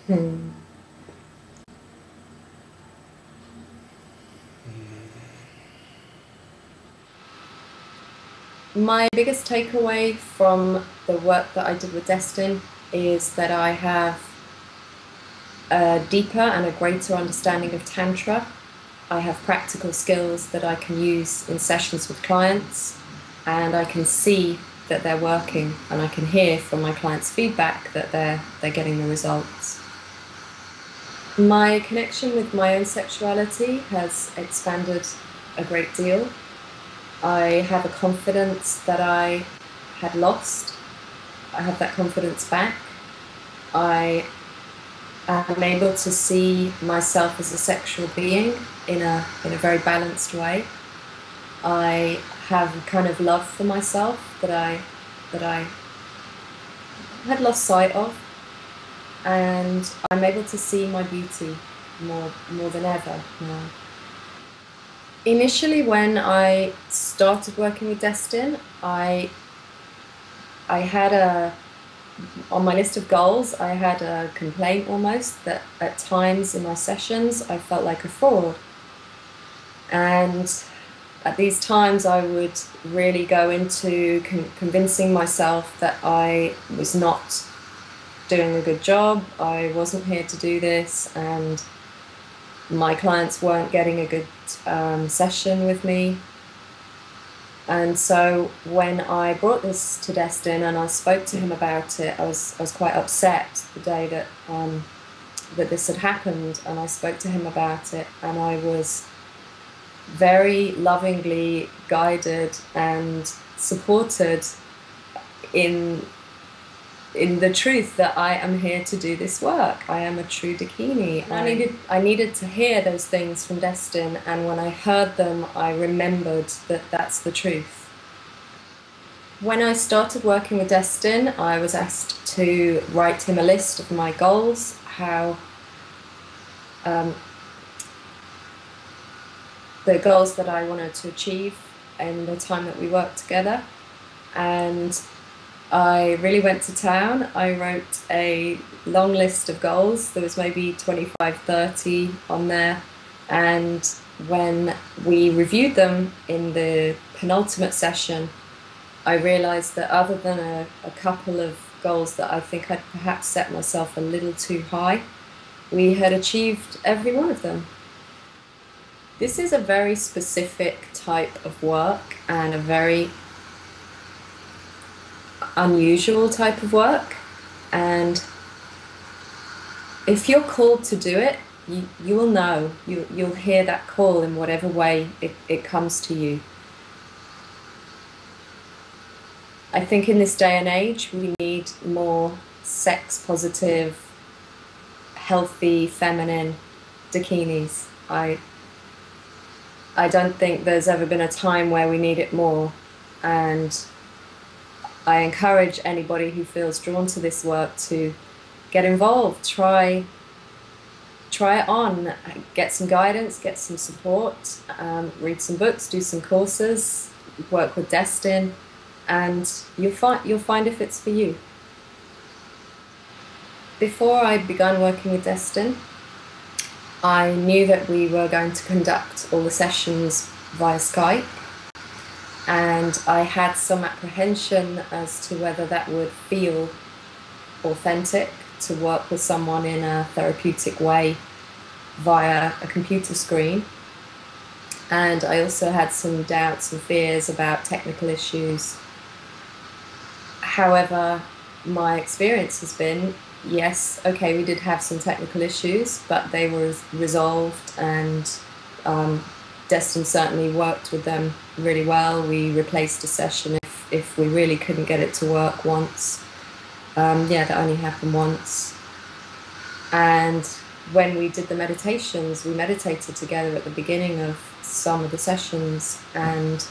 Hmm. My biggest takeaway from the work that I did with Destin is that I have a deeper and a greater understanding of Tantra. I have practical skills that I can use in sessions with clients, and I can see that they're working, and I can hear from my clients' feedback that they're getting the results. My connection with my own sexuality has expanded a great deal. I have a confidence that I had lost. I have that confidence back. I am able to see myself as a sexual being in a very balanced way. I have a kind of love for myself that I had lost sight of, and I'm able to see my beauty more than ever now. Initially, when I started working with Destin, I had on my list of goals, I had a complaint almost that at times in my sessions I felt like a fraud. And at these times I would really go into convincing myself that I was not doing a good job, I wasn't here to do this, and my clients weren't getting a good session with me. And so when I brought this to Destin and I spoke to him about it, I was quite upset the day that that this had happened, and I spoke to him about it, and I was very lovingly guided and supported in the truth that I am here to do this work. I am a true Dakini. I needed to hear those things from Destin, and when I heard them, I remembered that that's the truth. When I started working with Destin, I was asked to write him a list of my goals, the goals that I wanted to achieve in the time that we worked together, and I really went to town. I wrote a long list of goals. There was maybe 25, 30 on there. And when we reviewed them in the penultimate session, I realized that other than a couple of goals that I think I'd perhaps set myself a little too high, we had achieved every one of them. This is a very specific type of work and a very unusual type of work, and if you're called to do it, you will know, you'll hear that call in whatever way it comes to you. I think in this day and age we need more sex positive, healthy, feminine Dakinis. I don't think there's ever been a time where we need it more, and I encourage anybody who feels drawn to this work to get involved, try it on, get some guidance, get some support, read some books, do some courses, work with Destin, and you'll find if it's for you. Before I began working with Destin, I knew that we were going to conduct all the sessions via Skype, and I had some apprehension as to whether that would feel authentic to work with someone in a therapeutic way via a computer screen. And I also had some doubts and fears about technical issues. However, my experience has been, yes, okay, we did have some technical issues, but they were resolved, and Destin certainly worked with them really well. We replaced a session if we really couldn't get it to work once. Yeah, that only happened once. And when we did the meditations, we meditated together at the beginning of some of the sessions, and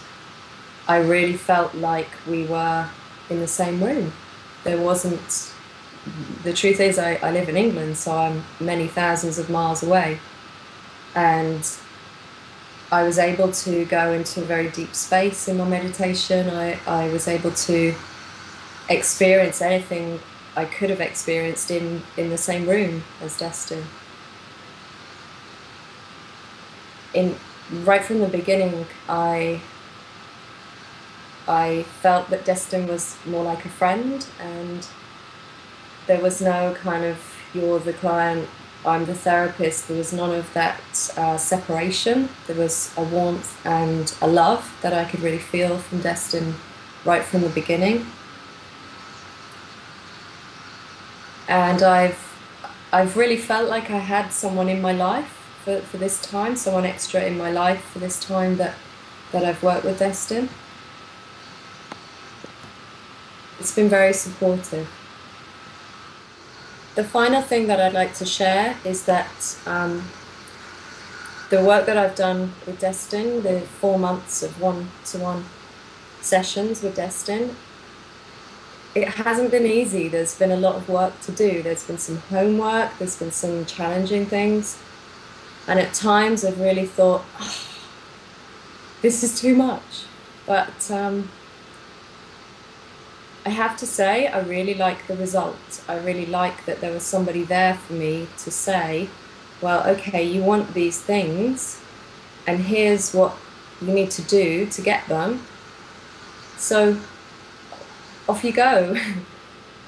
I really felt like we were in the same room. There wasn't... The truth is, I live in England, so I'm many thousands of miles away, and I was able to go into a very deep space in my meditation. I was able to experience anything I could have experienced in the same room as Destin. In Right from the beginning, I felt that Destin was more like a friend, and there was no kind of you're the client, I'm the therapist. There was none of that separation. There was a warmth and a love that I could really feel from Destin right from the beginning. And I've really felt like I had someone in my life for this time, someone extra in my life for this time that I've worked with Destin. It's been very supportive. The final thing that I'd like to share is that the work that I've done with Destin, the 4 months of one-to-one sessions with Destin, it hasn't been easy. There's been a lot of work to do. There's been some homework, there's been some challenging things. And at times I've really thought, oh, this is too much. But I have to say, I really like the result. I really like that there was somebody there for me to say, well, okay, you want these things, and here's what you need to do to get them. So off you go.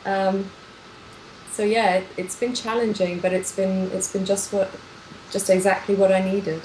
So yeah, it's been challenging, but it's been just exactly what I needed.